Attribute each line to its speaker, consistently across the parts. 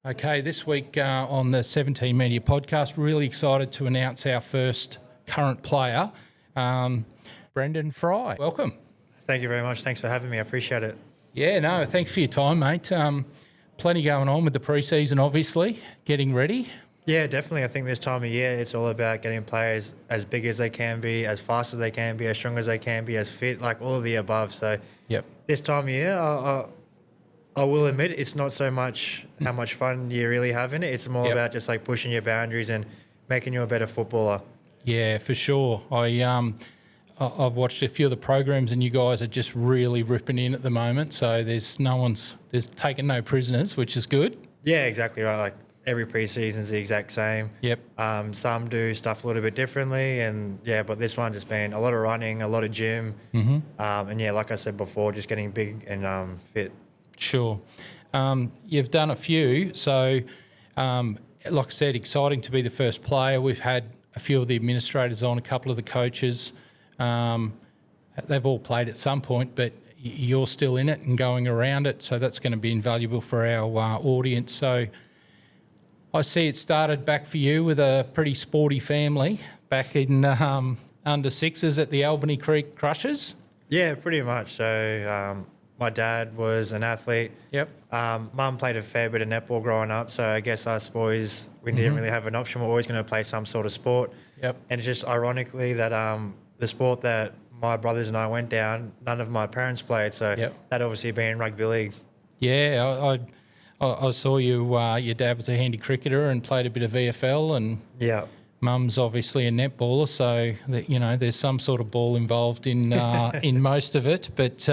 Speaker 1: Okay, this week on the 17 Media Podcast, really excited to announce our first current player, Brendan Frei. Welcome.
Speaker 2: Thank you very much. Thanks for having me. I appreciate it.
Speaker 1: Yeah, no, thanks for your time, mate. Plenty going on with the pre-season, obviously, getting ready.
Speaker 2: Yeah, definitely. I think this time of year, it's all about getting players as big as they can be, as fast as they can be, as strong as they can be, as fit, like all of the above. So
Speaker 1: Yep.
Speaker 2: this time of year, I will admit it's not so much how much fun you really have in it. It's more about just like pushing your boundaries and making you a better footballer.
Speaker 1: Yeah, for sure. I've watched a few of the programs and you guys are just really ripping in at the moment. So there's taken no prisoners, which is good.
Speaker 2: Yeah, exactly right. Like every pre-season's the exact same.
Speaker 1: Yep.
Speaker 2: Some do stuff a little bit differently, and but this one's just been a lot of running, a lot of gym, and like I said before, just getting big and fit.
Speaker 1: Sure. You've done a few, so like I said, exciting to be the first player. We've had a few of the administrators on, a couple of the coaches. They've all played at some point, but you're still in it and going around it, so that's going to be invaluable for our audience. So I see it started back for you with a pretty sporty family back in under sixes at the Albany Creek Crushers.
Speaker 2: Yeah, pretty much. So my dad was an athlete.
Speaker 1: Yep.
Speaker 2: Mum played a fair bit of netball growing up, so I guess us boys, we didn't really have an option. We're always going to play some sort of sport.
Speaker 1: Yep.
Speaker 2: And it's just ironically that the sport that my brothers and I went down, none of my parents played, so that obviously being rugby league.
Speaker 1: Yeah, I saw you. Your dad was a handy cricketer and played a bit of VFL, and Mum's obviously a netballer, so that, there's some sort of ball involved in in most of it. But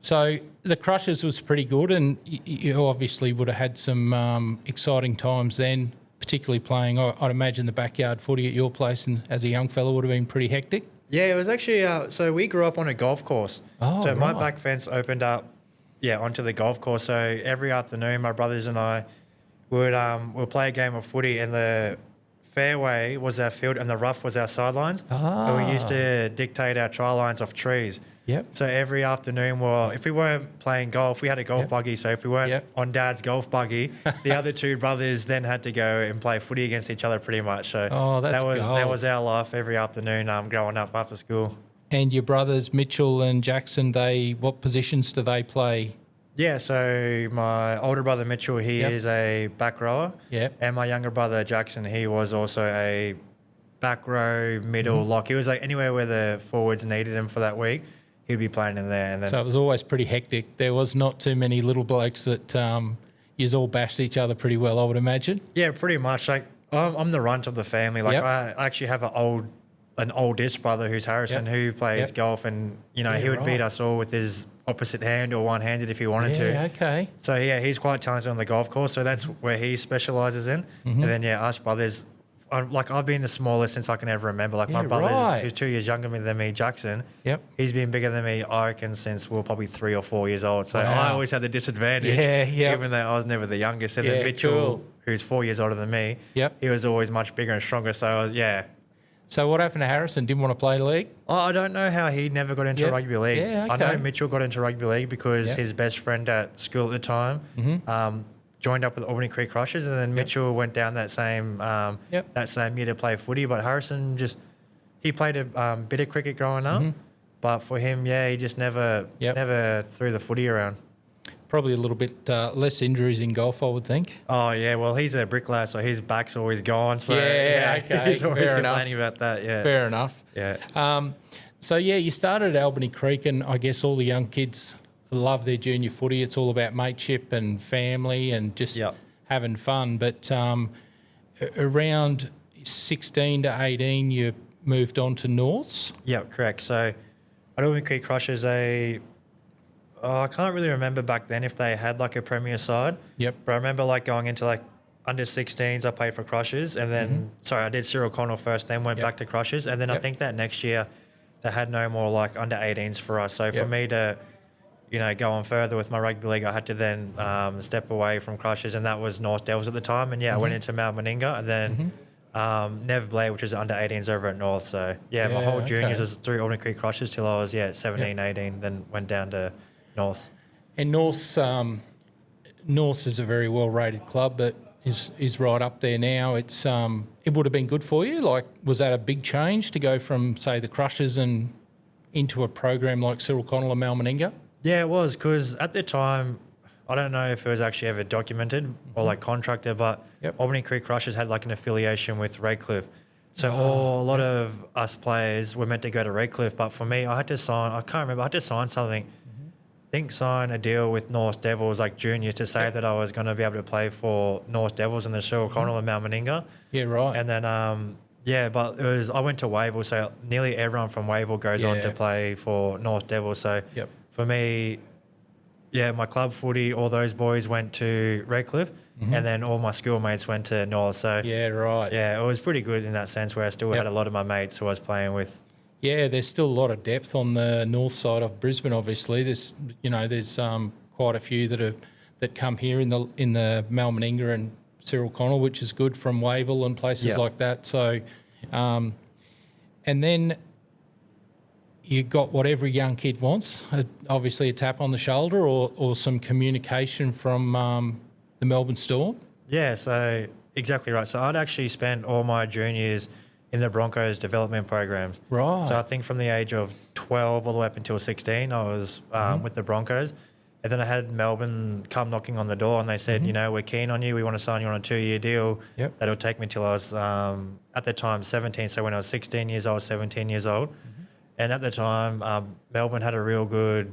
Speaker 1: so the Crushers was pretty good, and you obviously would have had some exciting times then, particularly playing. I'd imagine the backyard footy at your place, and as a young fella, would have been pretty hectic.
Speaker 2: Yeah, it was actually. So we grew up on a golf course.
Speaker 1: Oh,
Speaker 2: so my
Speaker 1: right.
Speaker 2: back fence opened up. Yeah, onto the golf course. So every afternoon, my brothers and I would play a game of footy, and the fairway was our field, and the rough was our sidelines. And we used to dictate our try lines off trees.
Speaker 1: Yep.
Speaker 2: So every afternoon, if we weren't playing golf, we had a golf buggy. So if we weren't on Dad's golf buggy, the other two brothers then had to go and play footy against each other, pretty much. So that was our life every afternoon growing up after school.
Speaker 1: And your brothers, Mitchell and Jackson, what positions do they play?
Speaker 2: Yeah, so my older brother, Mitchell, he is a back rower.
Speaker 1: Yep.
Speaker 2: And my younger brother, Jackson, he was also a back row, middle lock. He was like anywhere where the forwards needed him for that week, he'd be playing in there. And then,
Speaker 1: so it was always pretty hectic. There was not too many little blokes that yous all bashed each other pretty well, I would imagine.
Speaker 2: Yeah, pretty much. Like I'm the runt of the family. Like I actually have an oldest brother who's Harrison who plays golf, and he would beat us all with his opposite hand or one-handed if he wanted to.
Speaker 1: Yeah, okay.
Speaker 2: So he's quite talented on the golf course, so that's where he specialises in. And then us brothers, I've been the smallest since I can ever remember. Like my brother, who's 2 years younger than me, Jackson. Yep. He's been bigger than me, I reckon, since we were probably 3 or 4 years old. So I always had the disadvantage, even though I was never the youngest. And then Mitchell, who's 4 years older than me, he was always much bigger and stronger. So
Speaker 1: So what happened to Harrison? Didn't want to play league?
Speaker 2: I don't know how he never got into rugby league.
Speaker 1: Yeah, okay.
Speaker 2: I know Mitchell got into rugby league because his best friend at school at the time joined up with Albany Creek Crushers, and then Mitchell went down that same year to play footy. But Harrison he played a bit of cricket growing up, but for him, he just never threw the footy around.
Speaker 1: Probably a little bit less injuries in golf, I would think.
Speaker 2: Oh, yeah. Well, he's a bricklayer, so his back's always gone. So,
Speaker 1: okay.
Speaker 2: He's always complaining about that,
Speaker 1: Fair enough.
Speaker 2: Yeah.
Speaker 1: So, you started at Albany Creek, and I guess all the young kids love their junior footy. It's all about mateship and family and just having fun. But around 16 to 18, you moved on to Norths?
Speaker 2: Yeah, correct. So, at Albany Creek Crushers, I can't really remember back then if they had like a premier side. Yep. But I remember going into under 16s, I played for Crushers, and then I did Cyril Connell first, then went back to Crushers, and then I think that next year they had no more under 18s for us. So for me to go on further with my rugby league, I had to then step away from Crushers, and that was North Devils at the time. And I went into Mount Meninga, and then Nev Blair, which is under 18s over at North. So my whole juniors was through Albany Creek Crushers till I was 17, 18, then went down to North.
Speaker 1: And North's North is a very well-rated club, but is right up there now. It's it would have been good for you. Like, was that a big change to go from, say, the Crushers and into a program like Cyril Connell and Malmaninga?
Speaker 2: Yeah, it was, because at the time, I don't know if it was actually ever documented or like contracted, but Albany Creek Crushers had like an affiliation with Redcliffe. So a lot of us players were meant to go to Redcliffe, but for me, I had to sign, I can't remember, I had to sign something. I think sign a deal with North Devils, like juniors, to say that I was going to be able to play for North Devils and the Cyril Connell and Malmaninga.
Speaker 1: Yeah, right.
Speaker 2: And then, but it was, I went to Wavell, so nearly everyone from Wavell goes on to play for North Devils. So for me, my club footy, all those boys went to Redcliffe, and then all my schoolmates went to North. So it was pretty good in that sense, where I still had a lot of my mates who I was playing with. Yeah,
Speaker 1: there's still a lot of depth on the north side of Brisbane. Obviously, there's quite a few that come here in the Malmaninga and Cyril Connell, which is good, from Wavell and places like that. So, and then you got what every young kid wants, obviously a tap on the shoulder or some communication from the Melbourne Storm.
Speaker 2: Yeah, so exactly right. So I'd actually spent all my juniors in the Broncos development programs.
Speaker 1: Right.
Speaker 2: So I think from the age of 12 all the way up until 16, I was with the Broncos. And then I had Melbourne come knocking on the door, and they said, we're keen on you. We want to sign you on a 2-year deal. That'll take me till I was, at the time, 17. So when I was 16 years old, 17 years old. And at the time, Melbourne had a real good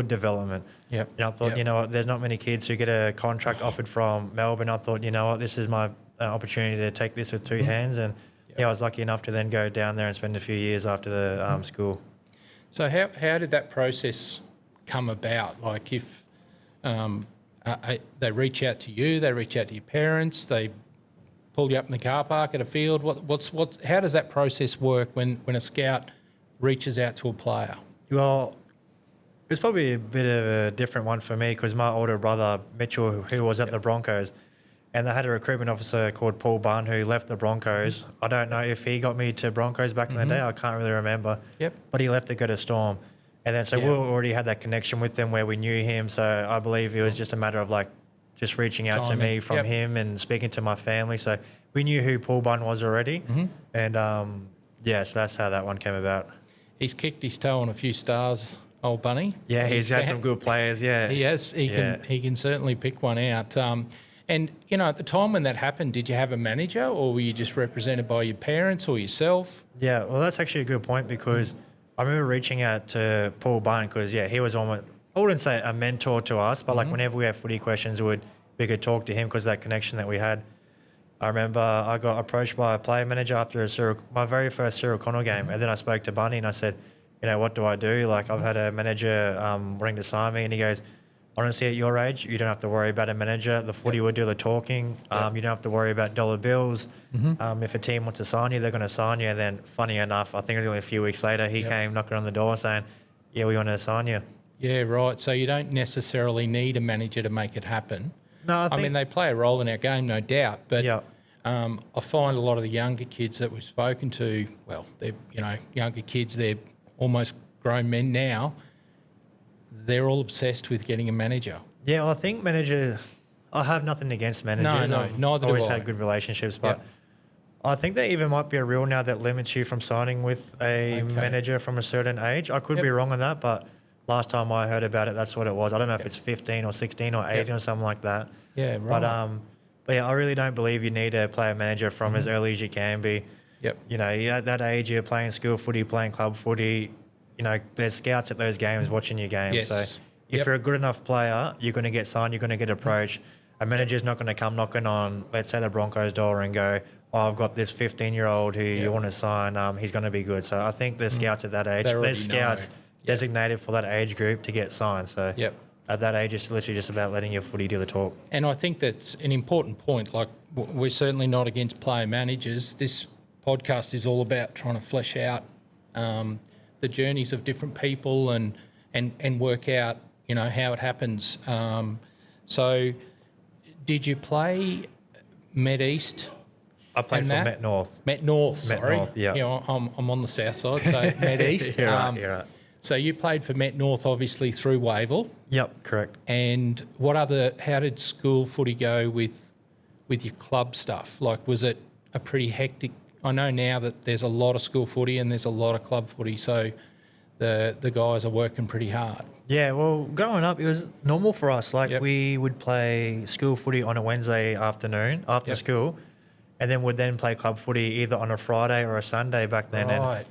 Speaker 2: development. I thought, there's not many kids who get a contract offered from Melbourne. I thought, this is my opportunity to take this with two hands. And I was lucky enough to then go down there and spend a few years after the school.
Speaker 1: So how did that process come about? Like, if they reach out to you, they reach out to your parents, they pull you up in the car park at a field. How does that process work when a scout reaches out to a player?
Speaker 2: Well, it's probably a bit of a different one for me, because my older brother Mitchell, who was at the Broncos, and they had a recruitment officer called Paul Bunn who left the Broncos. I don't know if he got me to Broncos back in the day. I can't really remember. But he left to go to Storm. And then we already had that connection with them where we knew him. So I believe it was just a matter of just reaching out to me from him and speaking to my family. So we knew who Paul Bunn was already. And so that's how that one came about.
Speaker 1: He's kicked his toe on a few stars, old Bunny.
Speaker 2: Yeah, he's had some good players. Yeah,
Speaker 1: he has. He can certainly pick one out. And at the time when that happened, did you have a manager, or were you just represented by your parents or yourself?
Speaker 2: Yeah, well, that's actually a good point, because I remember reaching out to Paul Bunn, because he was almost, I wouldn't say a mentor to us, but whenever we had footy questions, we could talk to him because of that connection that we had. I remember I got approached by a player manager after my very first Cyril Connell game, and then I spoke to Bunny and I said, what do I do? Like, I've had a manager wanting to sign me, and he goes, honestly, at your age, you don't have to worry about a manager. The footy will do the talking. You don't have to worry about dollar bills. If a team wants to sign you, they're going to sign you. And then, funny enough, I think it was only a few weeks later, he came knocking on the door saying, we want to sign you.
Speaker 1: Yeah, right. So you don't necessarily need a manager to make it happen.
Speaker 2: No,
Speaker 1: I mean, they play a role in our game, no doubt. But I find a lot of the younger kids that we've spoken to, well, they're, younger kids, they're almost grown men now. They're all obsessed with getting a manager.
Speaker 2: Yeah, well, I think managers, I have nothing against managers.
Speaker 1: No,
Speaker 2: I've
Speaker 1: neither
Speaker 2: always
Speaker 1: do I.
Speaker 2: had good relationships, but I think there even might be a rule now that limits you from signing with a manager from a certain age. I could be wrong on that, but last time I heard about it, that's what it was. I don't know if it's 15 or 16 or 18 or something like that.
Speaker 1: Yeah, right.
Speaker 2: But I really don't believe you need to play a manager from as early as you can be. You're at that age, you're playing school footy, playing club footy. There's scouts at those games watching your games. So if you're a good enough player, you're going to get signed, you're going to get approached. A manager's not going to come knocking on, let's say, the Broncos' door and go, I've got this 15-year-old who you want to sign. He's going to be good. So I think the scouts at that age, there's scouts designated for that age group to get signed. So at that age, it's literally just about letting your footy do the talk.
Speaker 1: And I think that's an important point. Like, we're certainly not against player managers. This podcast is all about trying to flesh out the journeys of different people and work out, how it happens. So did you play Met East?
Speaker 2: I played for Met North.
Speaker 1: Met North, sorry.
Speaker 2: North, yeah.
Speaker 1: I'm on the south side, so Met East.
Speaker 2: You're right.
Speaker 1: So you played for Met North, obviously, through Wavell.
Speaker 2: Yep, correct.
Speaker 1: And how did school footy go with your club stuff? Like, was it a pretty hectic? I know now that there's a lot of school footy and there's a lot of club footy, so the guys are working pretty hard.
Speaker 2: Yeah, well, growing up, it was normal for us. Like, we would play school footy on a Wednesday afternoon after school, and then would then play club footy either on a Friday or a Sunday back then.
Speaker 1: Right.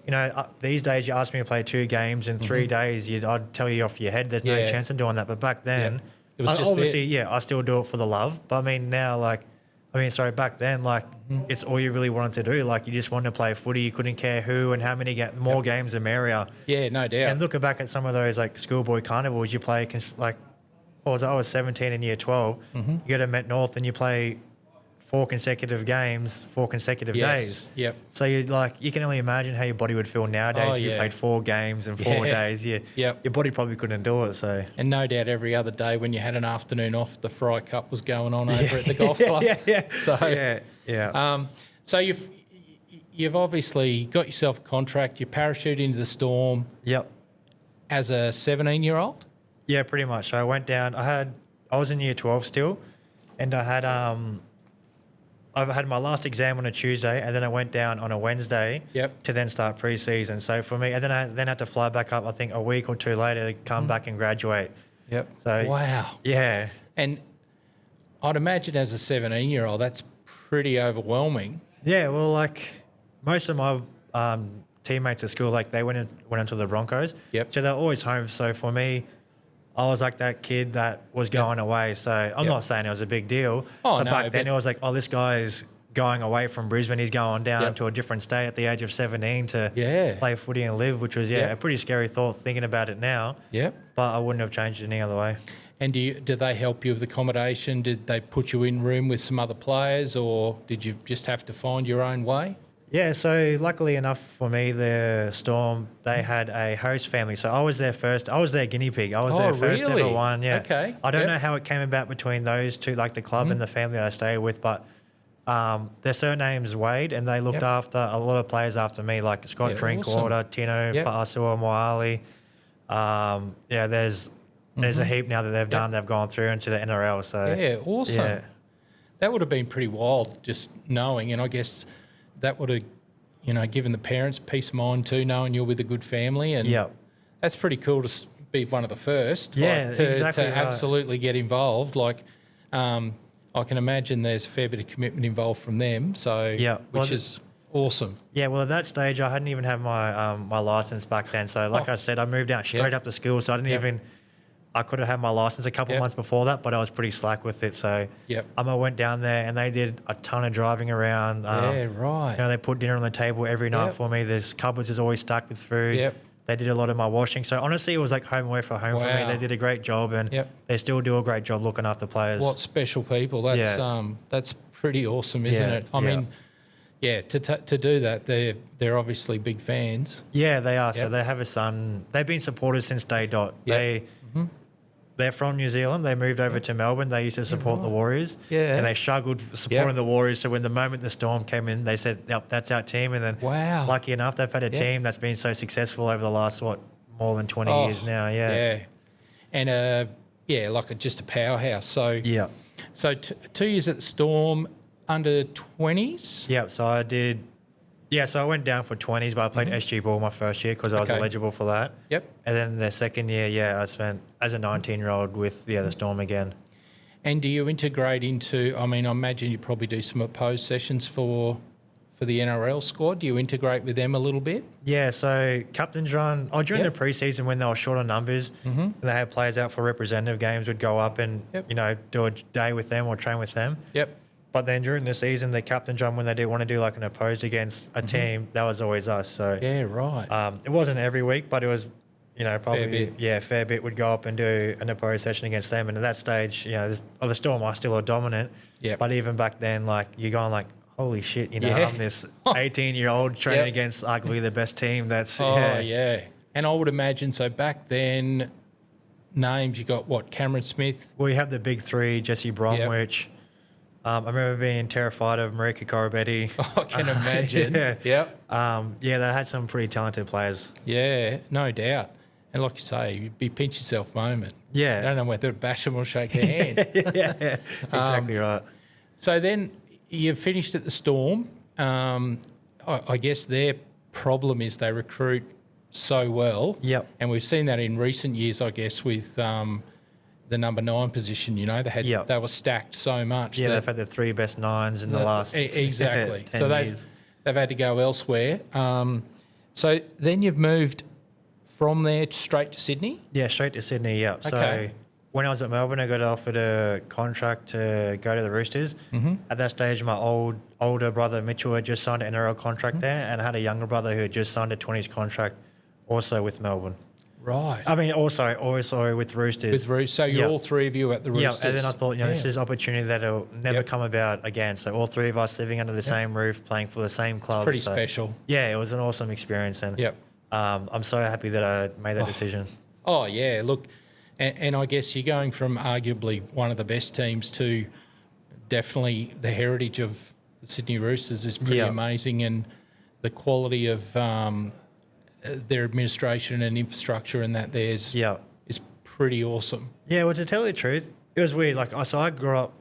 Speaker 2: And, these days you ask me to play 2 games in 3 days, I'd tell you off your head there's no chance of doing that. But back then,
Speaker 1: it was just
Speaker 2: obviously, I still do it for the love. But I mean, now, back then, it's all you really wanted to do. Like, you just wanted to play footy. You couldn't care who and how many more games the merrier.
Speaker 1: Yeah, no doubt.
Speaker 2: And looking back at some of those, schoolboy carnivals, you play, I was 17 in year 12. You go to Met North and you play 4 consecutive games, 4 consecutive days.
Speaker 1: Yep.
Speaker 2: So you can only imagine how your body would feel nowadays if you played 4 games in 4 days. Your body probably couldn't do it. So.
Speaker 1: And no doubt every other day when you had an afternoon off, the Frei Cup was going on over at the golf club. So you've obviously got yourself a contract. You parachute into the Storm.
Speaker 2: Yep.
Speaker 1: As a 17-year-old.
Speaker 2: Yeah, pretty much. So I went down. I was in year 12 still, and I had my last exam on a Tuesday, and then I went down on a Wednesday to then start pre-season. So for me, and then I had to fly back up, I think a week or 2 later to come back and graduate.
Speaker 1: Yep.
Speaker 2: So
Speaker 1: wow.
Speaker 2: Yeah.
Speaker 1: And I'd imagine as a 17-year-old, that's pretty overwhelming.
Speaker 2: Yeah, well, most of my teammates at school, they went into the Broncos.
Speaker 1: Yep.
Speaker 2: So they're always home. So for me, I was like that kid that was going away. So I'm not saying it was a big deal. But back then it was this guy's going away from Brisbane. He's going down to a different state at the age of 17 to play footy and live, which was, a pretty scary thought thinking about it now.
Speaker 1: Yep.
Speaker 2: But I wouldn't have changed it any other way.
Speaker 1: And did they help you with accommodation? Did they put you in room with some other players, or did you just have to find your own way?
Speaker 2: Yeah, so luckily enough for me, the Storm, they had a host family. So I was their guinea pig. I was their first ever one. Yeah.
Speaker 1: Okay.
Speaker 2: I don't know how it came about between those two, the club and the family I stayed with, but their surname's Wade, and they looked after a lot of players after me, like Scott Drinkwater, awesome. Tino, Fa'asua, Moali. There's a heap now that they've done. They've gone through into the NRL. So
Speaker 1: awesome.
Speaker 2: Yeah.
Speaker 1: That would have been pretty wild, just knowing, and I guess that would have, given the parents peace of mind too, knowing you're with a good family, and that's pretty cool to be one of the first.
Speaker 2: Exactly.
Speaker 1: To absolutely get involved. I can imagine there's a fair bit of commitment involved from them. So which is awesome.
Speaker 2: Yeah, well, at that stage, I hadn't even had my my license back then. So, I said, I moved out straight after school, so I didn't even. I could have had my license a couple of months before that, but I was pretty slack with it. So I went down there and they did a ton of driving around.
Speaker 1: Right.
Speaker 2: They put dinner on the table every night for me. There's cupboards is always stacked with food. They did a lot of my washing. So honestly, it was like home away from home for me. They did a great job, and they still do a great job looking after players.
Speaker 1: What special people. That's pretty awesome, isn't it? I mean, to do that, they're obviously big fans.
Speaker 2: Yeah, they are. So they have a son. They've been supporters since day dot. They're from New Zealand. They moved over to Melbourne. They used to support the Warriors. Yeah. And they struggled supporting the Warriors. So when the moment the Storm came in, they said, yep, that's our team. And then lucky enough, they've had a team that's been so successful over the last, more than 20 years now. Yeah.
Speaker 1: And, just a powerhouse. So, So 2 years at the Storm, under 20s?
Speaker 2: Yeah. So I did. Yeah, so I went down for 20s, but I played SG ball my first year because I was eligible for that. Yep. And then the second year, I spent as a 19-year-old with the Storm again.
Speaker 1: And do you integrate into, I imagine you probably do some opposed sessions for the NRL squad. Do you integrate with them a little bit?
Speaker 2: Yeah, so captain's run, during the preseason when they were short on numbers and they had players out for representative games, would go up and, do a day with them or train with them. Yep. But then during the season, the captain's run, when they did want to do an opposed against a team, that was always us. So it wasn't every week, but it was, probably fair bit would go up and do an opposed session against them. And at that stage, the Storm are still dominant. Yeah. But even back then, you're going holy shit, I'm this 18-year-old training against arguably the best team. That's
Speaker 1: And I would imagine so back then. Names you got Cameron Smith.
Speaker 2: Well, you have the big three: Jesse Bromwich. I remember being terrified of Marika Korobetti.
Speaker 1: I can imagine.
Speaker 2: Yeah.
Speaker 1: Yep.
Speaker 2: Yeah, they had some pretty talented players.
Speaker 1: Yeah, no doubt. And like you say, you'd be pinch yourself moment.
Speaker 2: Yeah.
Speaker 1: You don't know whether to bash them or shake their hand.
Speaker 2: Yeah, exactly right.
Speaker 1: So then you've finished at the Storm. I guess their problem is they recruit so well.
Speaker 2: Yep.
Speaker 1: And we've seen that in recent years, I guess, with the number 9 position. You know, they were stacked so much.
Speaker 2: Yeah, they've had the 3 best 9s in the last
Speaker 1: exactly.
Speaker 2: 10
Speaker 1: so
Speaker 2: years.
Speaker 1: they've had to go elsewhere. So then you've moved from there straight to Sydney?
Speaker 2: Yeah, straight to Sydney, yeah.
Speaker 1: Okay.
Speaker 2: So when I was at Melbourne, I got offered a contract to go to the Roosters. Mm-hmm. At that stage, my older brother Mitchell had just signed an NRL contract there, and I had a younger brother who had just signed a 20s contract also with Melbourne.
Speaker 1: Right.
Speaker 2: I mean, also with Roosters.
Speaker 1: With Roosters. So you're all 3 of you at the Roosters.
Speaker 2: Yeah, and then I thought, this is an opportunity that'll never come about again. So all 3 of us living under the same roof, playing for the same club.
Speaker 1: Pretty special.
Speaker 2: Yeah, it was an awesome experience, and I'm so happy that I made that decision.
Speaker 1: Oh, yeah. Look, and I guess you're going from arguably one of the best teams to definitely the heritage of the Sydney Roosters is pretty amazing, and the quality of their administration and infrastructure and that is pretty awesome.
Speaker 2: Yeah, well, to tell you the truth, it was weird. Like, so I grew up,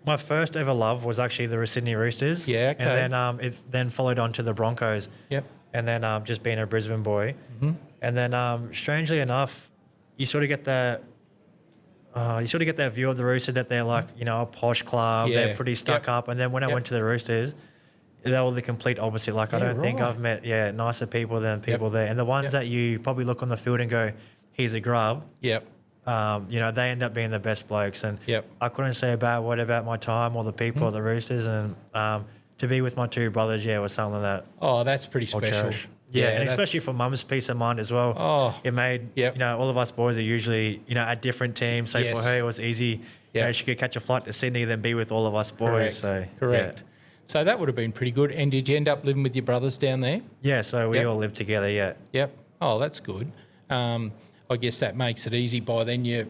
Speaker 2: my first ever love was actually the Sydney Roosters.
Speaker 1: Yeah, okay.
Speaker 2: And then it then followed on to the Broncos.
Speaker 1: Yep.
Speaker 2: And then just being a Brisbane boy. Mm-hmm. And then strangely enough, you sort of get that view of the Roosters that they're like, a posh club. Yeah. They're pretty stuck up. And then when I went to the Roosters, they were the complete opposite. Like, I don't think I've met nicer people than people there. And the ones that you probably look on the field and go, he's a grub.
Speaker 1: Yep.
Speaker 2: They end up being the best blokes. And I couldn't say a bad word about my time or the people at the Roosters. And to be with my 2 brothers, was something that
Speaker 1: that's pretty special.
Speaker 2: Yeah, and especially for mum's peace of mind as well.
Speaker 1: Oh,
Speaker 2: it made all of us boys are usually at different teams. So for her it was easy. She could catch a flight to Sydney, then be with all of us boys.
Speaker 1: Correct.
Speaker 2: Yeah.
Speaker 1: So that would have been pretty good. And did you end up living with your brothers down there?
Speaker 2: Yeah, so we all lived together. Yeah.
Speaker 1: Yep. Oh, that's good. I guess that makes it easy. By then you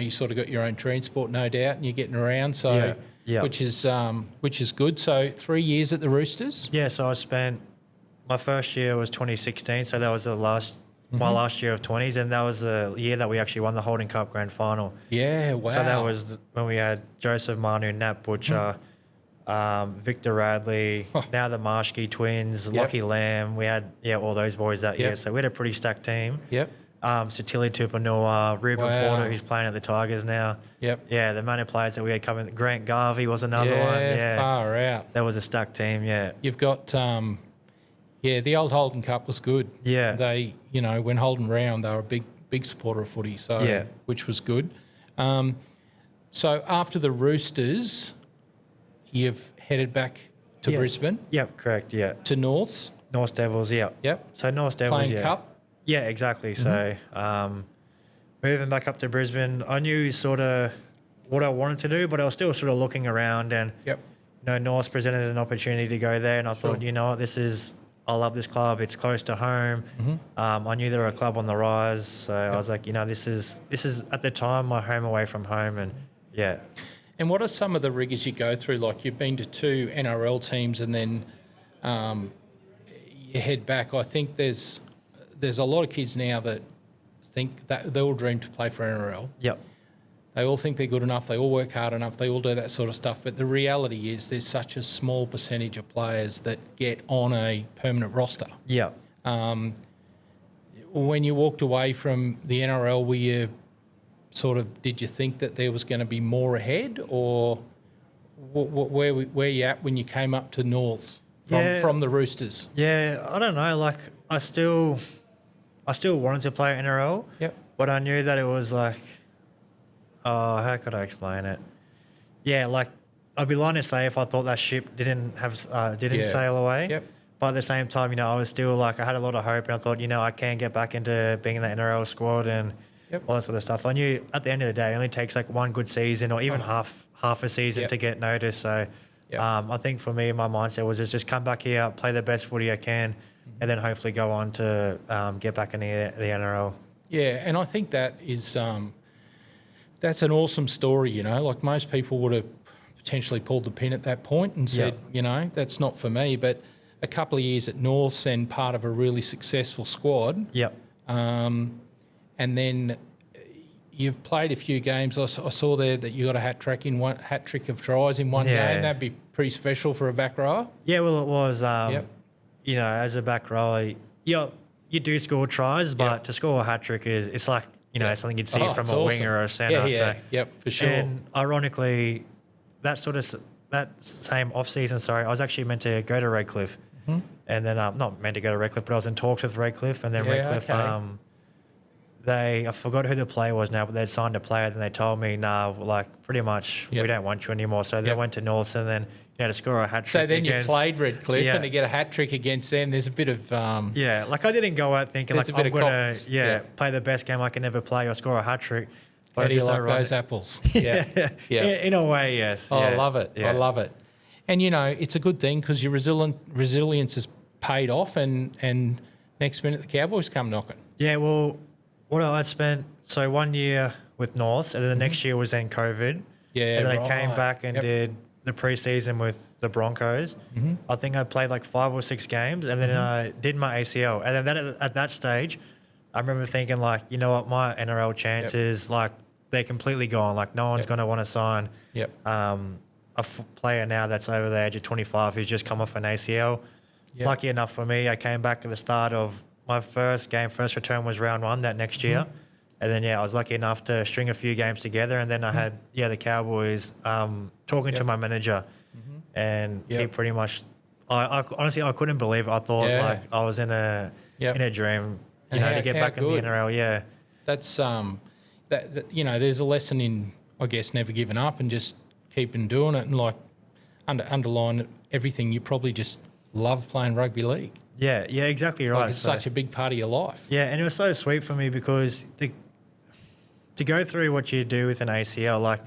Speaker 1: sort of got your own transport, no doubt, and you're getting around. So which is good. So 3 years at the Roosters.
Speaker 2: Yeah. So I spent. My first year was 2016, so that was my last year of 20s, and that was the year that we actually won the Holden Cup Grand Final.
Speaker 1: Yeah, wow.
Speaker 2: So that was when we had Joseph Manu, Nat Butcher, Victor Radley, now the Marshke twins, Lockie Lamb. We had all those boys that year, so we had a pretty stacked team.
Speaker 1: Yep.
Speaker 2: Satili Tupanua, Ruben Porter, who's playing at the Tigers now.
Speaker 1: Yep.
Speaker 2: Yeah, the amount of players that we had coming. Grant Garvey was another one. Yeah,
Speaker 1: far out.
Speaker 2: That was a stacked team. Yeah.
Speaker 1: You've got. The old Holden Cup was good.
Speaker 2: Yeah.
Speaker 1: They, when Holden round, they were a big supporter of footy, so which was good. So after the Roosters, you've headed back to Brisbane.
Speaker 2: Yep, correct. Yeah.
Speaker 1: To North
Speaker 2: Devils. Yeah.
Speaker 1: Yep.
Speaker 2: So North Devils.
Speaker 1: Playing Cup.
Speaker 2: Yeah, exactly. Mm-hmm. So moving back up to Brisbane, I knew sort of what I wanted to do, but I was still sort of looking around, and North presented an opportunity to go there, and I thought, I love this club. It's close to home. Mm-hmm. I knew they were a club on the rise, so I was like, this is at the time my home away from home, and
Speaker 1: And what are some of the rigours you go through? Like, you've been to 2 NRL teams, and then you head back. I think there's a lot of kids now that think that they all dream to play for NRL.
Speaker 2: Yep.
Speaker 1: They all think they're good enough. They all work hard enough. They all do that sort of stuff. But the reality is there's such a small percentage of players that get on a permanent roster.
Speaker 2: Yeah.
Speaker 1: When you walked away from the NRL, did you think that there was going to be more ahead, or where you at when you came up to North from the Roosters?
Speaker 2: Yeah, I don't know. Like, I still wanted to play NRL.
Speaker 1: Yep.
Speaker 2: But I knew that it was like, how could I explain it? Yeah, like, I'd be lying to say if I thought that ship didn't sail away.
Speaker 1: Yep.
Speaker 2: But at the same time, I was still like, I had a lot of hope, and I thought, I can get back into being in the NRL squad and all that sort of stuff. I knew at the end of the day, it only takes like one good season or even half a season to get noticed. So I think for me, my mindset was just come back here, play the best footy I can, and then hopefully go on to get back into the NRL.
Speaker 1: Yeah, and I think that is that's an awesome story. Like, most people would have potentially pulled the pin at that point and said, you know, that's not for me. But a couple of years at Norths and part of a really successful squad.
Speaker 2: Yep.
Speaker 1: And then you've played a few games. I saw there that you got a hat trick of tries in one game. That'd be pretty special for a back rower.
Speaker 2: Yeah, well, it was. You know, as a back rower, you do score tries, but to score a hat trick it's like, you know, something you'd see from a winger or a centre.
Speaker 1: For sure.
Speaker 2: And ironically, that same off season, I was actually meant to go to Redcliffe, and then not meant to go to Redcliffe, but I was in talks with Redcliffe, and then Redcliffe, I forgot who the player was now, but they'd signed a player, and they told me, nah, like pretty much we don't want you anymore. So they went to North, and then to score a hat trick.
Speaker 1: So then you played Redcliffe, and to get a hat trick against them, there's a bit of
Speaker 2: like I didn't go out thinking like I'm gonna play the best game I can ever play or score a hat trick.
Speaker 1: But how do you like those apples?
Speaker 2: In a way, yes.
Speaker 1: Oh, I love it. I love it. And you know, it's a good thing because your resilience has paid off, and next minute the Cowboys come knocking.
Speaker 2: Yeah, well, what I'd spent 1 year with North, and then the next year was then COVID.
Speaker 1: Yeah,
Speaker 2: and then I came back and did the preseason with the Broncos. I think I played like 5 or 6 games, and then I did my ACL. And then at that stage, I remember thinking like, you know what, my NRL chances, like they're completely gone. Like no one's going to want to sign a player now that's over the age of 25 who's just come off an ACL. Lucky enough for me, I came back at the start of my first return was round 1 that next year. And then, I was lucky enough to string a few games together. And then I had, the Cowboys talking to my manager. And he pretty much, I honestly, I couldn't believe it. I thought like I was in a dream, to get back in the NRL.
Speaker 1: That's, that there's a lesson in, I guess, never giving up and just keeping doing it. And like underline everything, you probably just love playing rugby league.
Speaker 2: Yeah, exactly right.
Speaker 1: Like it's such a big part of your life.
Speaker 2: Yeah, and it was so sweet for me because to go through what you do with an ACL, like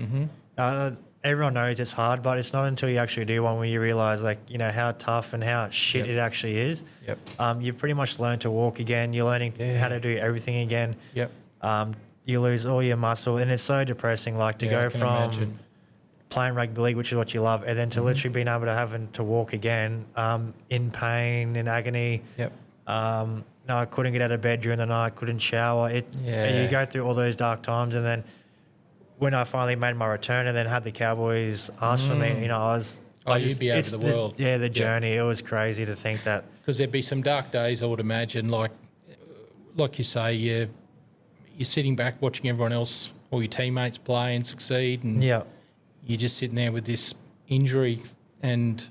Speaker 2: everyone knows it's hard, but it's not until you actually do one where you realise, like, how tough and how shit it actually is. You pretty much learn to walk again. You're learning how to do everything again. You lose all your muscle, and it's so depressing, like to go from playing rugby league, which is what you love, and then to literally being able to having to walk again in pain, in agony. No, I couldn't get out of bed during the night, couldn't shower. And you go through all those dark times, and then when I finally made my return and then had the Cowboys ask for me, I was...
Speaker 1: you'd be over the world.
Speaker 2: The journey. It was crazy to think that.
Speaker 1: Because there'd be some dark days, I would imagine, like you say, you're sitting back watching everyone else, all your teammates play and succeed, and you're just sitting there with this injury, and,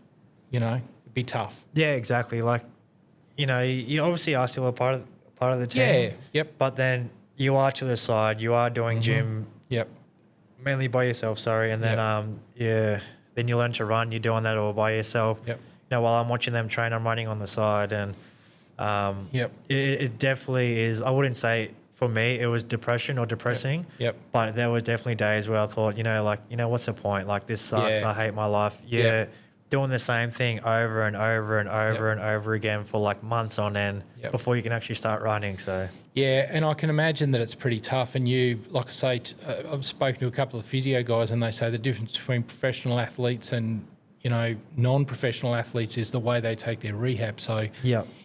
Speaker 1: it'd be tough.
Speaker 2: Yeah, exactly. Like, you obviously are still a part of the team. But then you are to the side. You are doing gym. Mainly by yourself, and then then you learn to run. You're doing that all by yourself. While I'm watching them train, I'm running on the side, and it definitely is. I wouldn't say for me it was depression or depressing. But there was definitely days where I thought, what's the point? Like this sucks. I hate my life. Doing the same thing over and over and over and over again for like months on end before you can actually start running. So
Speaker 1: and I can imagine that it's pretty tough. And like I say, I've spoken to a couple of physio guys, and they say the difference between professional athletes and non-professional athletes is the way they take their rehab. So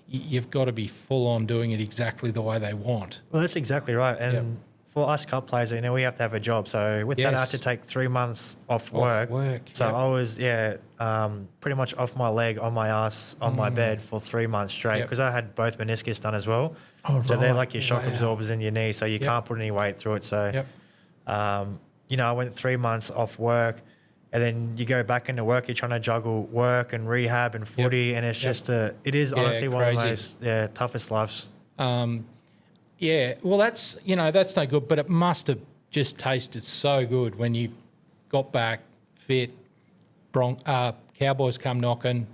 Speaker 1: you've got to be full on doing it exactly the way they want.
Speaker 2: Well, that's exactly right. And for us cup players, we have to have a job. So with that, I had to take 3 months off work. So I was, pretty much off my leg, on my ass, on my bed for 3 months straight because I had both meniscus done as well. So they're like your shock absorbers in your knee, so you can't put any weight through it. So, I went 3 months off work, and then you go back into work. You're trying to juggle work and rehab and footy, and it's just it is honestly one of the most toughest lives.
Speaker 1: Well, that's no good, but it must have just tasted so good when you got back fit. Cowboys come knocking,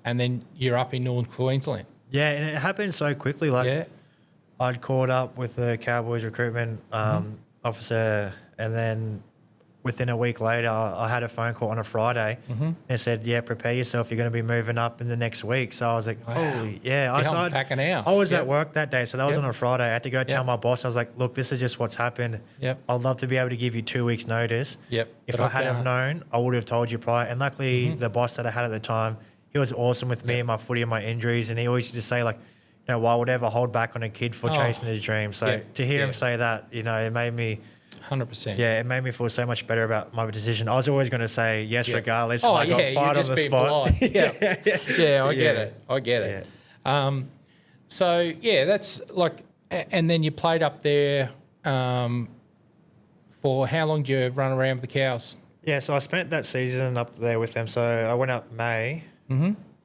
Speaker 1: and then you're up in North Queensland. Yeah,
Speaker 2: and it happened so quickly. Like I'd caught up with the Cowboys recruitment officer, and then within a week later, I had a phone call on a Friday and it said, yeah, prepare yourself. You're going to be moving up in the next week. So I was like, holy, yeah.
Speaker 1: I'm packing house.
Speaker 2: I was at work that day. So that was on a Friday. I had to go tell my boss. I was like, look, this is just what's happened.
Speaker 1: Yep.
Speaker 2: I'd love to be able to give you 2 weeks notice.
Speaker 1: Yep.
Speaker 2: If I had have known, I would have told you prior. And luckily, the boss that I had at the time, he was awesome with me and my footy and my injuries. And he always used to say, like, you know, why would I ever hold back on a kid for chasing his dream? So to hear him say that, you know, it made me...
Speaker 1: 100%.
Speaker 2: Yeah, it made me feel so much better about my decision. I was always going to say yes regardless.
Speaker 1: Oh,
Speaker 2: I got fired on the spot.
Speaker 1: I get it. So, yeah, that's like... And then you played up there for... How long did you run around with the Cows?
Speaker 2: Yeah, so I spent that season up there with them. So I went up May.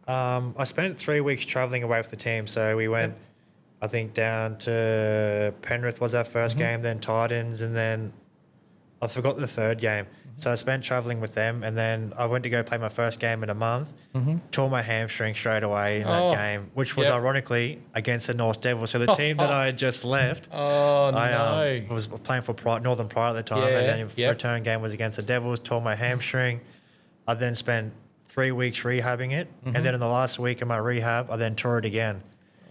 Speaker 2: I spent 3 weeks travelling away with the team. So we went... I think down to Penrith was our first game, then Titans, and then I forgot the third game. So I spent travelling with them, and then I went to go play my first game in a month, tore my hamstring straight away in that game, which was ironically against the North Devils. So the team that I had just left, I was playing for Northern Pride at the time, and then the return game was against the Devils, tore my hamstring. I then spent 3 weeks rehabbing it, and then in the last week of my rehab, I then tore it again.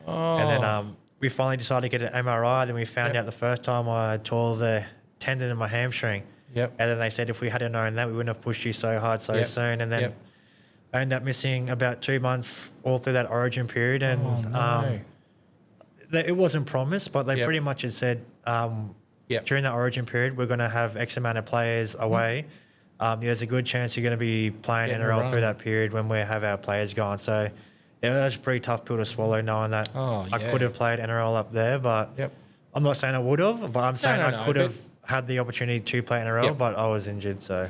Speaker 2: And then we finally decided to get an MRI. Then we found out the first time I tore the tendon in my hamstring. And then they said if we had known that, we wouldn't have pushed you so hard so soon. And then I ended up missing about 2 months all through that Origin period. And it wasn't promised, but they pretty much had said during that Origin period, we're going to have X amount of players away. There's a good chance you're going to be playing NRL through that period when we have our players gone. So... yeah, that was a pretty tough pill to swallow, knowing that I could have played NRL up there, but I'm not saying I would have, but I'm saying I could have had the opportunity to play NRL, but I was injured, so...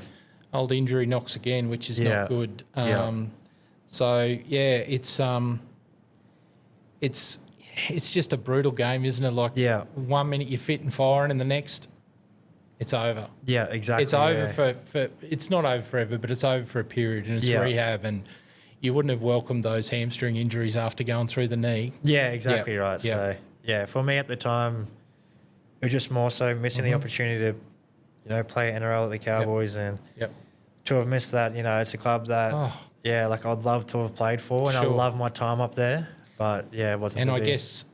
Speaker 1: Old injury knocks again, which is not good. So, yeah, it's just a brutal game, isn't it? Like, 1 minute you're fit and firing, and the next, it's over.
Speaker 2: Yeah, exactly.
Speaker 1: It's over for... It's not over forever, but it's over for a period, and it's rehab, and... You wouldn't have welcomed those hamstring injuries after going through the knee. Yeah,
Speaker 2: exactly right. So, yeah, for me at the time, it was just more so missing the opportunity to, you know, play NRL at the Cowboys and to have missed that, you know, it's a club that, like I'd love to have played for and I love my time up there. But, yeah, it wasn't.
Speaker 1: And I guess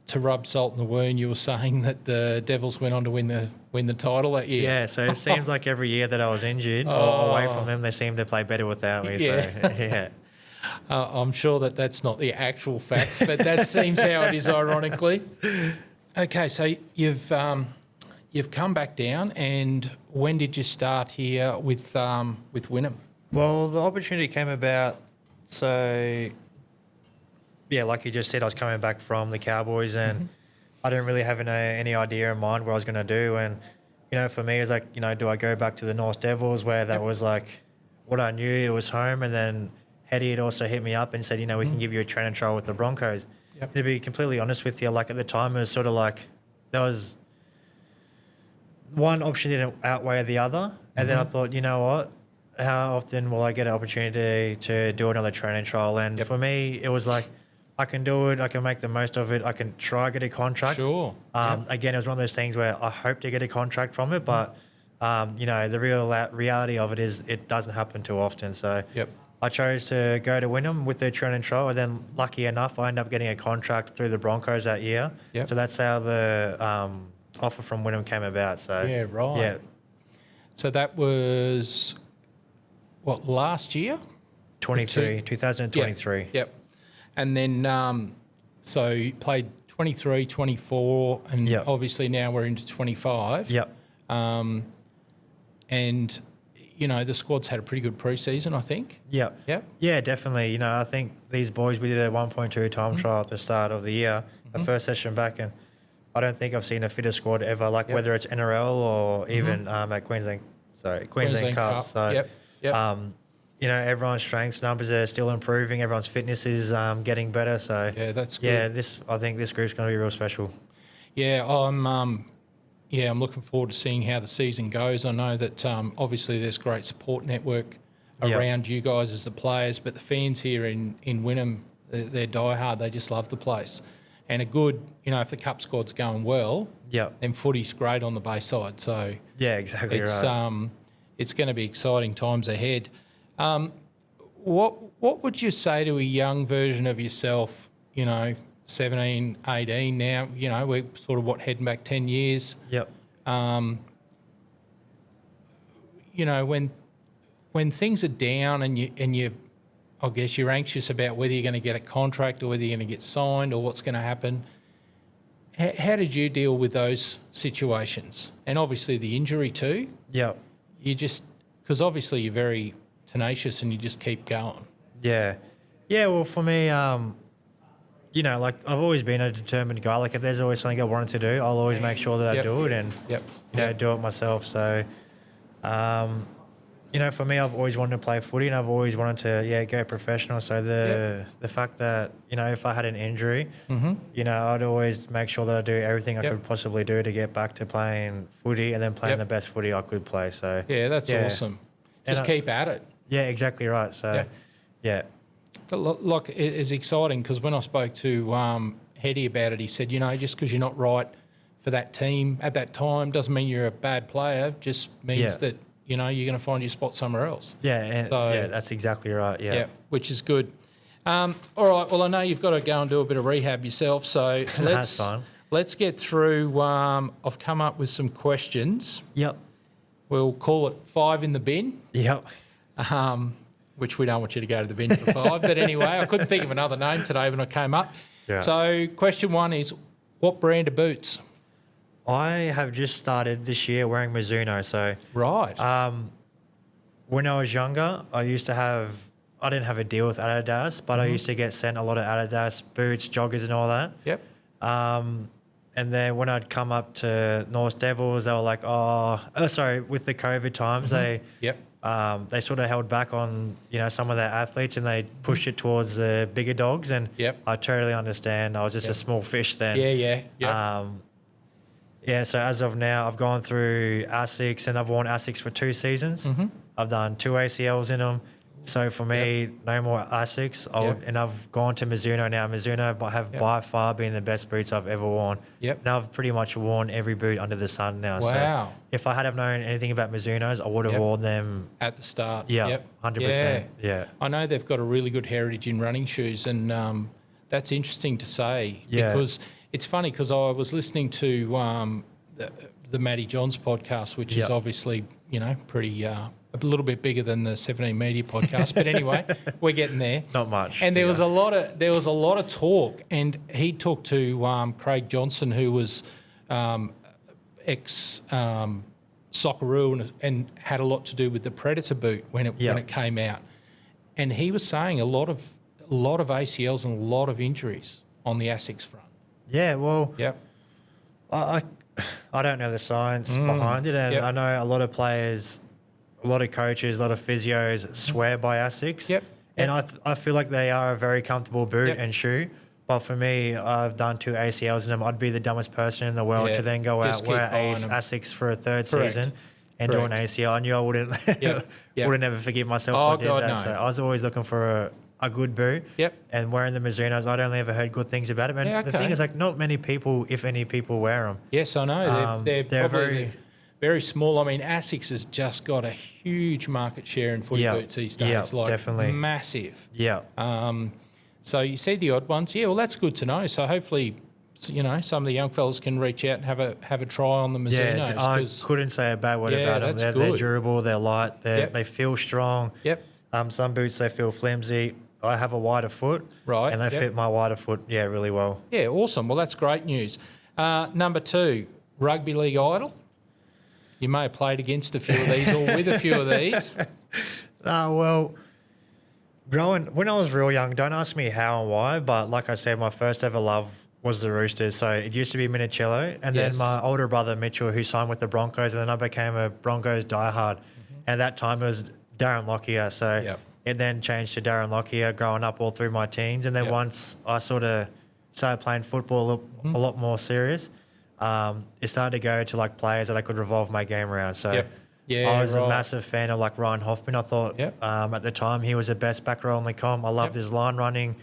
Speaker 1: to rub salt in the wound, you were saying that the Devils went on to win the title that year.
Speaker 2: Yeah, so it seems like every year that I was injured or away from them, they seem to play better without me. So, yeah.
Speaker 1: I'm sure that's not the actual facts, but that seems how it is, ironically. Okay, so you've come back down, and when did you start here with Wynnum?
Speaker 2: Well, the opportunity came about. So, yeah, like you just said, I was coming back from the Cowboys, and I didn't really have any idea in mind what I was going to do. And you know, for me, it was like, you know, do I go back to the North Devils, where that was like what I knew, it was home, and then Eddie had also hit me up and said, you know, we can give you a training trial with the Broncos. To be completely honest with you, like at the time, it was sort of like there was one option didn't outweigh the other. And then I thought, you know what, how often will I get an opportunity to do another training trial? And for me, it was like, I can do it. I can make the most of it. I can try get a contract.
Speaker 1: Sure.
Speaker 2: Again, it was one of those things where I hope to get a contract from it, but, you know, the reality of it is it doesn't happen too often. So I chose to go to Wynnum with their training trial, and then lucky enough, I ended up getting a contract through the Broncos that year. So that's how the offer from Wynnum came about. So
Speaker 1: So that was what, last year?
Speaker 2: 2023.
Speaker 1: And then so you played 23, 24, and obviously now we're into 25. And you know, the squad's had a pretty good pre-season, I think.
Speaker 2: Yeah, definitely. You know, I think these boys, we did a 1.2 time trial at the start of the year, the first session back, and I don't think I've seen a fitter squad ever, like whether it's NRL or even at Queensland Cup. So, you know, everyone's strengths numbers are still improving. Everyone's fitness is getting better. So,
Speaker 1: that's good.
Speaker 2: Yeah, I think this group's going to be real special.
Speaker 1: Yeah, I'm looking forward to seeing how the season goes. I know that obviously there's great support network around you guys as the players, but the fans here in Wynnum, they're diehard. They just love the place. And a good, you know, if the cup squad's going well, then footy's great on the Bayside. So
Speaker 2: exactly right.
Speaker 1: it's going to be exciting times ahead. What would you say to a young version of yourself, 17, 18 now, we're sort of heading back 10 years.
Speaker 2: Yep.
Speaker 1: When things are down and you I guess you're anxious about whether you're going to get a contract or whether you're going to get signed or what's going to happen. How did you deal with those situations? And obviously the injury too.
Speaker 2: Yeah.
Speaker 1: Because obviously you're very tenacious and you just keep going.
Speaker 2: Yeah. Yeah, well, for me, I've always been a determined guy. Like, if there's always something I wanted to do, I'll always make sure that I do it and, do it myself. So, for me, I've always wanted to play footy and I've always wanted to, go professional. So the fact that, if I had an injury, I'd always make sure that I do everything I could possibly do to get back to playing footy and then playing the best footy I could play. So
Speaker 1: yeah, that's awesome. Just keep at it.
Speaker 2: Yeah, exactly right. So, yeah.
Speaker 1: Like, it's exciting because when I spoke to Hetty about it, he said, just because you're not right for that team at that time doesn't mean you're a bad player. Just means that, you're going to find your spot somewhere else.
Speaker 2: Yeah, that's exactly right, yeah.
Speaker 1: Which is good. All right, well, I know you've got to go and do a bit of rehab yourself, so
Speaker 2: That's fine.
Speaker 1: Let's get through. I've come up with some questions.
Speaker 2: Yep.
Speaker 1: We'll call it 5 in the bin.
Speaker 2: Yep.
Speaker 1: Which we don't want you to go to the bin for 5. But anyway, I couldn't think of another name today when I came up.
Speaker 2: Yeah.
Speaker 1: So question 1 is, what brand of boots?
Speaker 2: I have just started this year wearing Mizuno. So
Speaker 1: right.
Speaker 2: When I was younger, I didn't have a deal with Adidas, but I used to get sent a lot of Adidas boots, joggers and all that.
Speaker 1: Yep.
Speaker 2: And then when I'd come up to North Devils, they were like, with the COVID times, they sort of held back on, some of their athletes and they pushed it towards the bigger dogs. And I totally understand. I was just a small fish then. So as of now, I've gone through ASICs and I've worn ASICs for 2 seasons. I've done 2 ACLs in them. So for me, no more ASICs. And I've gone to Mizuno now. Mizuno have by far been the best boots I've ever worn. Now I've pretty much worn every boot under the sun now.
Speaker 1: Wow.
Speaker 2: So if I had have known anything about Mizunos, I would have worn them
Speaker 1: at the start.
Speaker 2: 100%. Yeah.
Speaker 1: I know they've got a really good heritage in running shoes, and that's interesting to say because it's funny because I was listening to the Matty Johns podcast, which is obviously pretty. A little bit bigger than the 17 Media podcast, but anyway, we're getting there.
Speaker 2: Not much.
Speaker 1: And there was a lot of talk, and he talked to Craig Johnson, who was ex Socceroo and had a lot to do with the Predator boot when it came out, and he was saying a lot of ACLs and a lot of injuries on the ASICs front.
Speaker 2: Yeah, well, I don't know the science behind it, and I know a lot of players. A lot of coaches, a lot of physios swear by ASICs. And I feel like they are a very comfortable boot and shoe. But for me, I've done 2 ACLs in them. I'd be the dumbest person in the world to then go out, wear ASICs for a 3rd season and do an ACL. I knew I wouldn't ever forgive myself if I did that. No. So I was always looking for a good boot. And wearing the Mizunos, I'd only ever heard good things about them. And the thing is, like, not many people, if any people, wear them.
Speaker 1: Yes, I know. They're probably very small. I mean, ASICS has just got a huge market share in footy boots these days.
Speaker 2: Definitely.
Speaker 1: Massive. So you see the odd ones. Yeah, well, that's good to know. So hopefully, some of the young fellas can reach out and have a try on the Mizunos.
Speaker 2: Yeah, I couldn't say a bad word about them. They're durable, they're light, they feel strong. Some boots, they feel flimsy. I have a wider foot.
Speaker 1: Right.
Speaker 2: And they fit my wider foot, really well.
Speaker 1: Yeah, awesome. Well, that's great news. Number 2, Rugby League Idol. You may have played against a few of these or with a few of these.
Speaker 2: Well, when I was real young, don't ask me how and why, but like I said, my first ever love was the Roosters. So it used to be Minicello, and then my older brother Mitchell, who signed with the Broncos, and then I became a Broncos diehard. And at that time it was Darren Lockyer. So it then changed to Darren Lockyer growing up all through my teens. And then once I sort of started playing football a lot more serious, it started to go to like players that I could revolve my game around. So I was a massive fan of like Ryan Hoffman. I thought at the time he was the best back row in the comp. I loved his line running,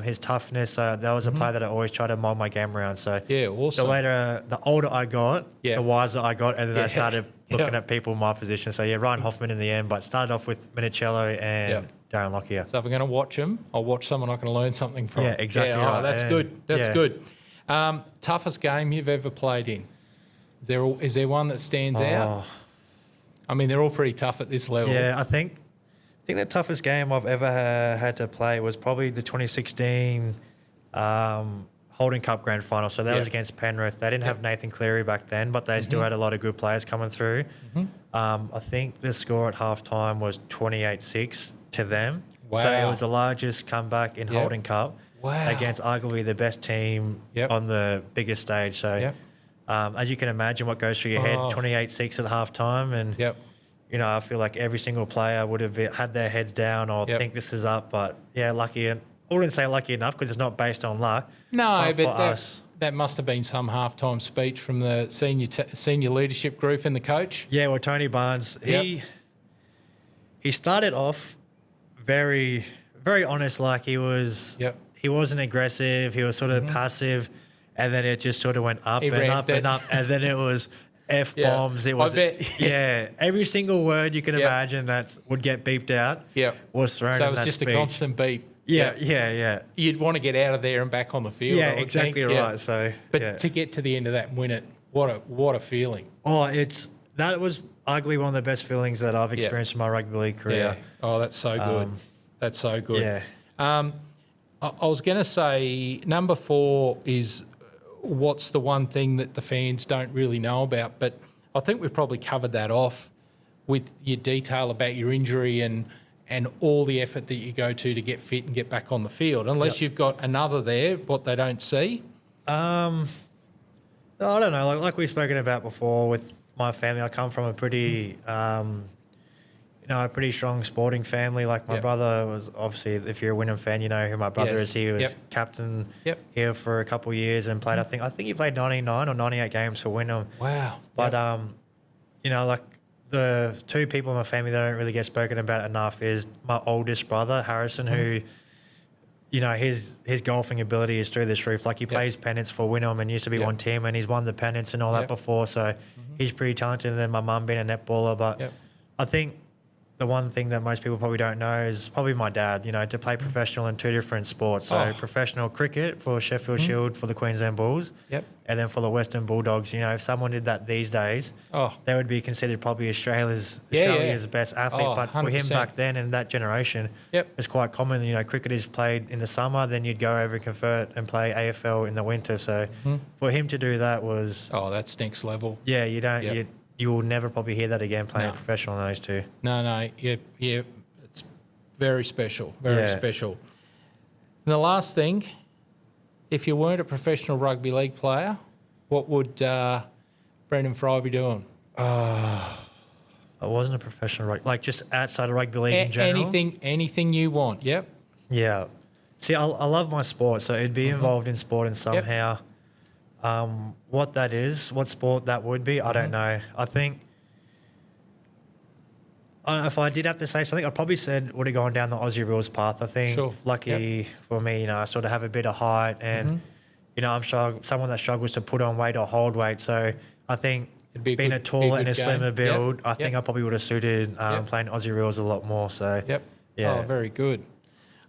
Speaker 2: his toughness. That was a player that I always tried to mold my game around. So
Speaker 1: awesome.
Speaker 2: The older I got, the wiser I got, and then I started looking at people in my position. So, yeah, Ryan Hoffman in the end, but started off with Minicello and Darren Lockyer.
Speaker 1: So if I'm going to watch them, I'll watch someone I can learn something from.
Speaker 2: Yeah, exactly right.
Speaker 1: That's good. That's good. Toughest game you've ever played in? Is there one that stands out? I mean, they're all pretty tough at this level.
Speaker 2: Yeah, I think the toughest game I've ever had to play was probably the 2016 Holden Cup Grand Final. So that was against Penrith. They didn't have Nathan Cleary back then, but they still had a lot of good players coming through. I think the score at halftime was 28-6 to them.
Speaker 1: Wow.
Speaker 2: So it was the largest comeback in Holden Cup against arguably the best team on the biggest stage. So as you can imagine what goes through your head, 28-6 at halftime. And, you know, I feel like every single player would have had their heads down or think this is up. But, yeah, lucky. I wouldn't say lucky enough because it's not based on luck.
Speaker 1: No, but that must have been some halftime speech from the senior leadership group and the coach.
Speaker 2: Yeah, well, Tony Barnes, he started off very, very honest. Like he wasn't aggressive. He was sort of passive, and then it just sort of went up and up and up, and then it was F-bombs. It was every single word you can imagine that would get beeped out was thrown.
Speaker 1: So it
Speaker 2: in
Speaker 1: was
Speaker 2: that
Speaker 1: just
Speaker 2: speech.
Speaker 1: a constant beep.
Speaker 2: Yeah.
Speaker 1: You'd want to get out of there and back on the field.
Speaker 2: Yeah, exactly right. So,
Speaker 1: but to get to the end of that and win it, what a feeling.
Speaker 2: Oh, that was arguably one of the best feelings that I've experienced in my rugby league career.
Speaker 1: Yeah. Oh, that's so good. That's so good.
Speaker 2: Yeah.
Speaker 1: I was going to say number 4 is what's the one thing that the fans don't really know about, but I think we've probably covered that off with your detail about your injury and all the effort that you go to get fit and get back on the field, unless you've got another there, what they don't see.
Speaker 2: I don't know. Like we've spoken about before with my family, I come from a pretty, a pretty strong sporting family. Like my brother was obviously, if you're a Wynnum fan, you know who my brother is. He was captain here for a couple of years and played, I think he played 99 or 98 games for Wynnum.
Speaker 1: Wow.
Speaker 2: But, like the two people in my family that don't really get spoken about enough is my oldest brother, Harrison, who, you know, his golfing ability is through this roof. Like he plays pennants for Wynnum and used to be one team and he's won the pennants and all that before. So he's pretty talented. And then my mum being a netballer. But I think the one thing that most people probably don't know is probably my dad, you know, to play professional in 2 different sports. So professional cricket for Sheffield Shield for the Queensland Bulls. And then for the Western Bulldogs, you know, if someone did that these days, they would be considered probably Australia's best athlete. But 100%. For him back then in that generation, it's quite common. You know, cricket is played in the summer, then you'd go over and convert and play AFL in the winter. So for him to do that was...
Speaker 1: Oh, that's next level.
Speaker 2: Yeah, you will never probably hear that again playing professional in those two.
Speaker 1: No. Yeah. It's very special. Very special. And the last thing... If you weren't a professional rugby league player, what would Brendan Frei be doing?
Speaker 2: I wasn't a professional rugby, like just outside of rugby league in general.
Speaker 1: Anything you want. Yep.
Speaker 2: Yeah. See, I love my sport, so it'd be involved in sport and somehow. What that is, what sport that would be, I don't know. I think if I did have to say something, I probably would have gone down the Aussie rules path. I think lucky for me, you know, I sort of have a bit of height and, you know, I'm someone that struggles to put on weight or hold weight. So I think being a taller and a slimmer build, I think I probably would have suited playing Aussie rules a lot more. So, yeah.
Speaker 1: Oh, very good.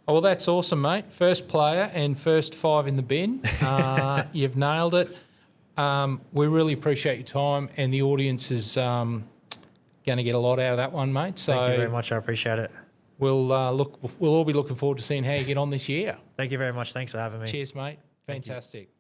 Speaker 1: Oh, well, that's awesome, mate. First player and first 5 in the bin. You've nailed it. We really appreciate your time and the audience is... going to get a lot out of that one, mate. So
Speaker 2: thank you very much. I appreciate it.
Speaker 1: We'll all be looking forward to seeing how you get on this year.
Speaker 2: Thank you very much. Thanks for having me.
Speaker 1: Cheers, mate. Fantastic.